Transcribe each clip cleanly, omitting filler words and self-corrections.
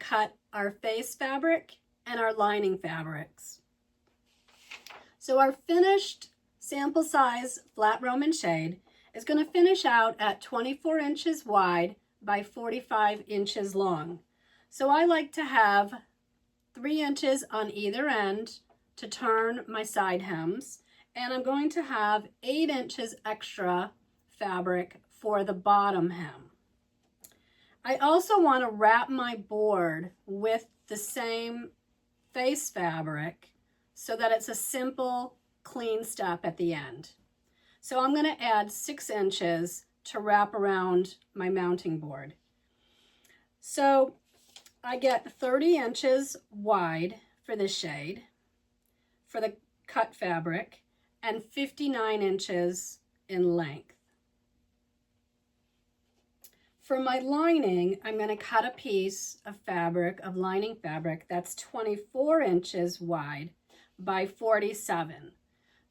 cut our face fabric and our lining fabrics. So our finished sample size flat Roman shade is going to finish out at 24 inches wide by 45 inches long. So I like to have 3 inches on either end to turn my side hems, and I'm going to have 8 inches extra fabric for the bottom hem. I also want to wrap my board with the same face fabric so that it's a simple, clean step at the end. So I'm going to add 6 inches to wrap around my mounting board. So I get 30 inches wide for this shade, for the cut fabric, and 59 inches in length. For my lining, I'm going to cut a piece of fabric, of lining fabric, that's 24 inches wide by 47.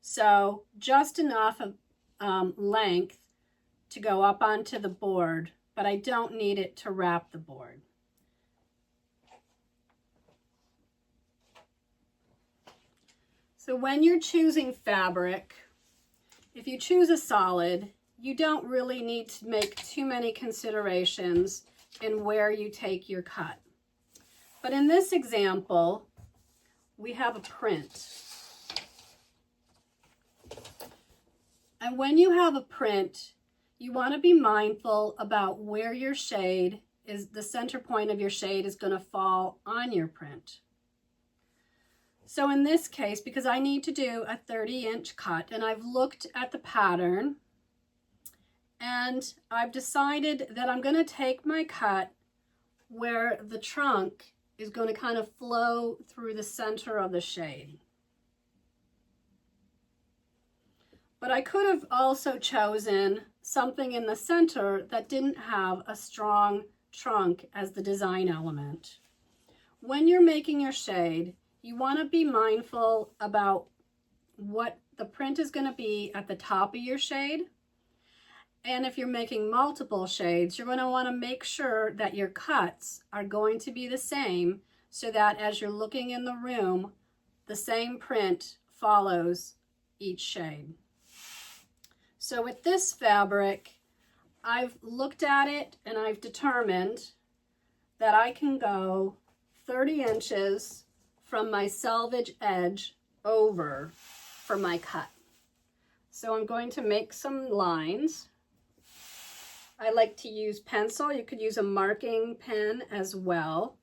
So just enough of length to go up onto the board, but I don't need it to wrap the board. So when you're choosing fabric, if you choose a solid, you don't really need to make too many considerations in where you take your cut. But in this example, we have a print. And when you have a print, you want to be mindful about where your shade is, the center point of your shade is going to fall on your print. So in this case, because I need to do a 30-inch cut, and I've looked at the pattern, and I've decided that I'm going to take my cut where the trunk is going to kind of flow through the center of the shade. But I could have also chosen something in the center that didn't have a strong trunk as the design element. When you're making your shade, you want to be mindful about what the print is going to be at the top of your shade. And if you're making multiple shades, you're going to want to make sure that your cuts are going to be the same so that as you're looking in the room, the same print follows each shade. So with this fabric, I've looked at it and I've determined that I can go 30 inches from my selvage edge over for my cut. So I'm going to make some lines. I like to use pencil. You could use a marking pen as well.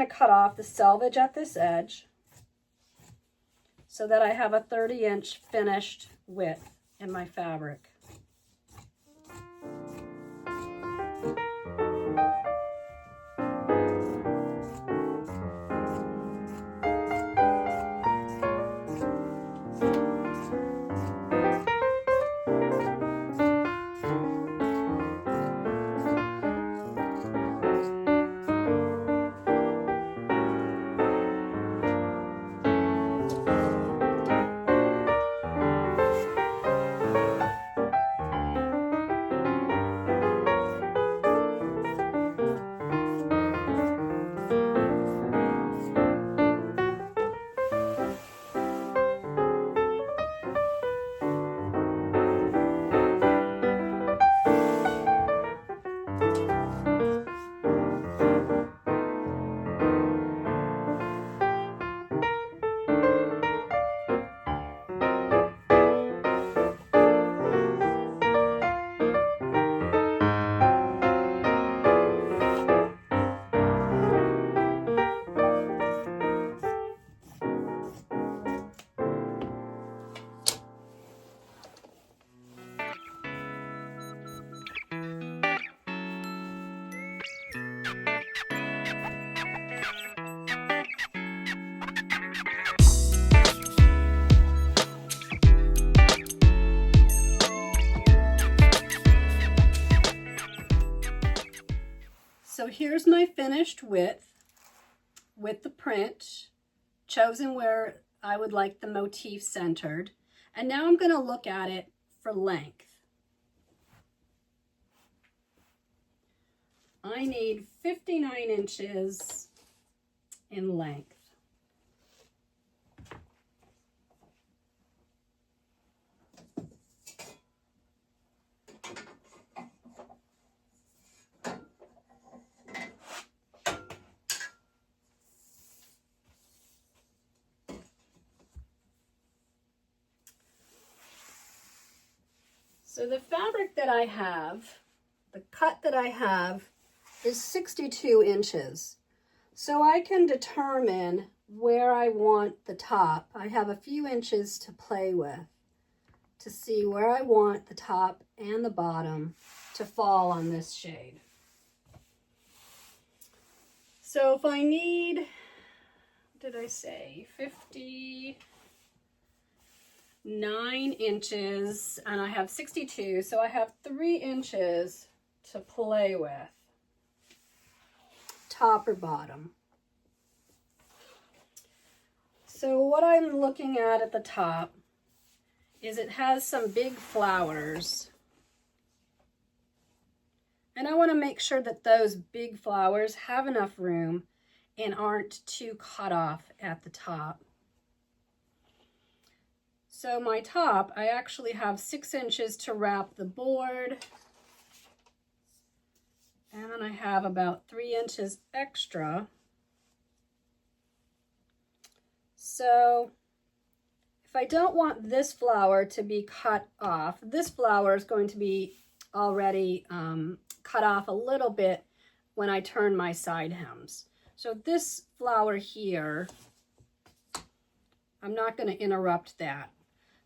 Cut off the selvage at this edge so that I have a 30-inch finished width in my fabric. here's my finished width with the print, chosen where I would like the motif centered. And now I'm going to look at it for length. I need 59 inches in length. So the fabric that I have, the cut that I have, is 62 inches. So I can determine where I want the top. I have a few inches to play with to see where I want the top and the bottom to fall on this shade. So if I need, what did I say, 59 inches, and I have 62, so I have 3 inches to play with, top or bottom. So what I'm looking at the top is it has some big flowers, and I want to make sure that those big flowers have enough room and aren't too cut off at the top. So my top, I actually have 6 inches to wrap the board, and I have about 3 inches extra. So if I don't want this flower to be cut off, this flower is going to be already cut off a little bit when I turn my side hems. So this flower here, I'm not going to interrupt that.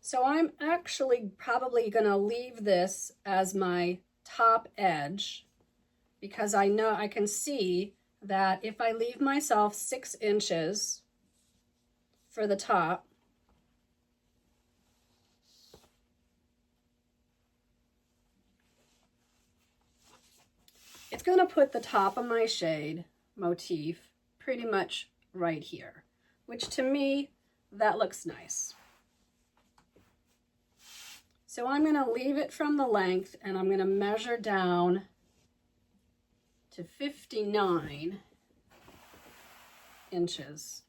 So I'm actually probably going to leave this as my top edge, because I know I can see that if I leave myself 6 inches for the top, it's going to put the top of my shade motif pretty much right here, which to me, that looks nice. So I'm going to leave it from the length, and I'm going to measure down to 59 inches.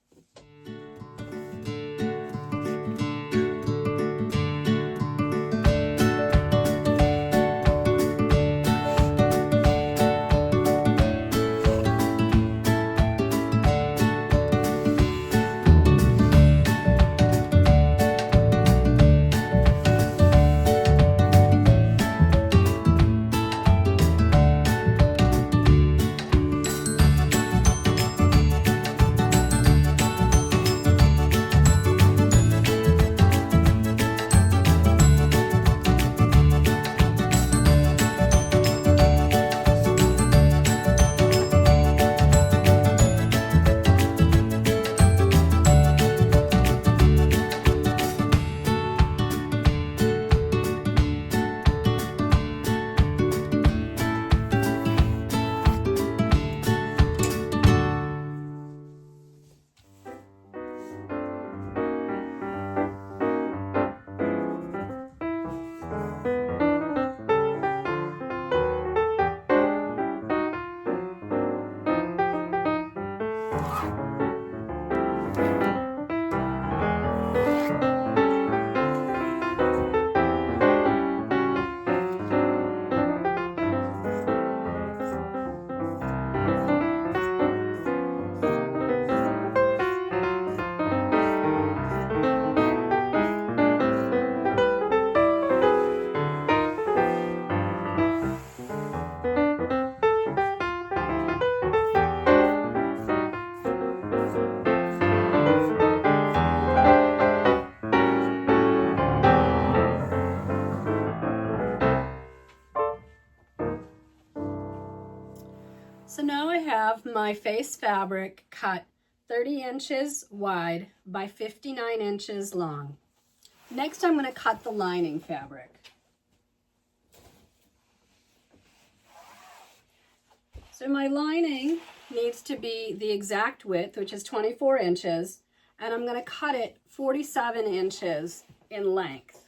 So now I have my face fabric cut 30 inches wide by 59 inches long. Next, I'm going to cut the lining fabric. So my lining needs to be the exact width, which is 24 inches, and I'm going to cut it 47 inches in length.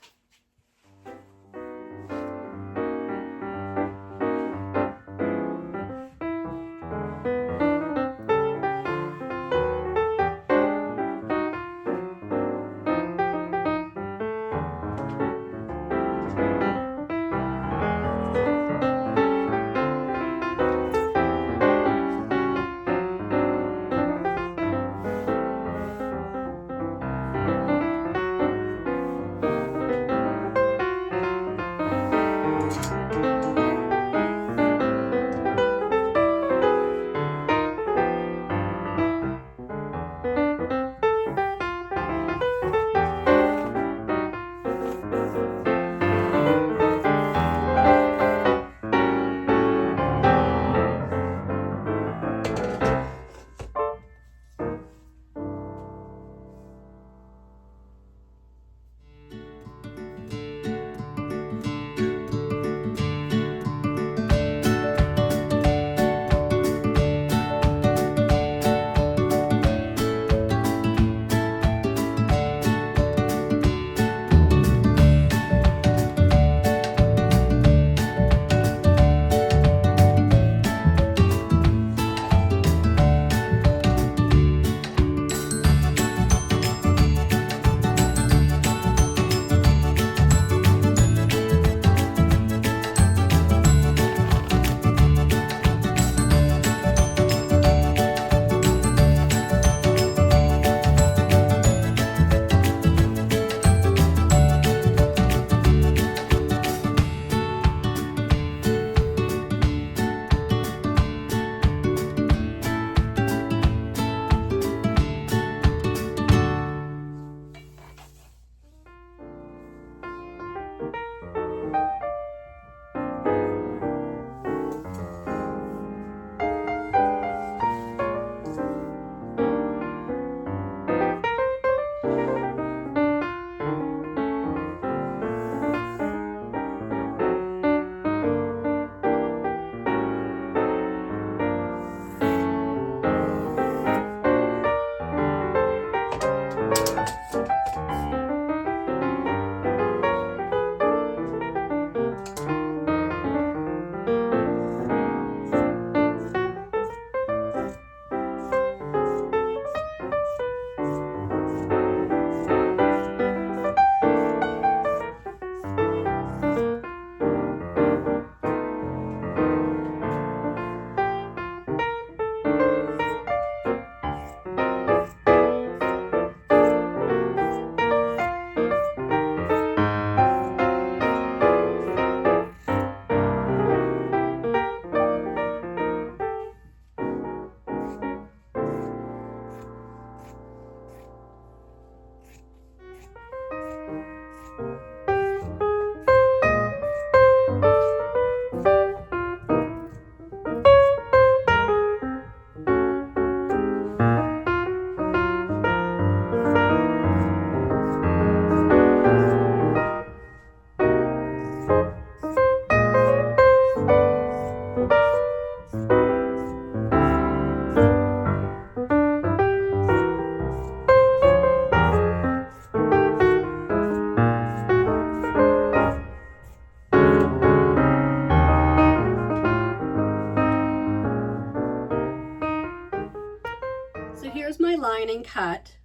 Lining cut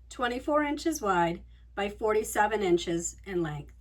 24 inches wide by 47 inches in length.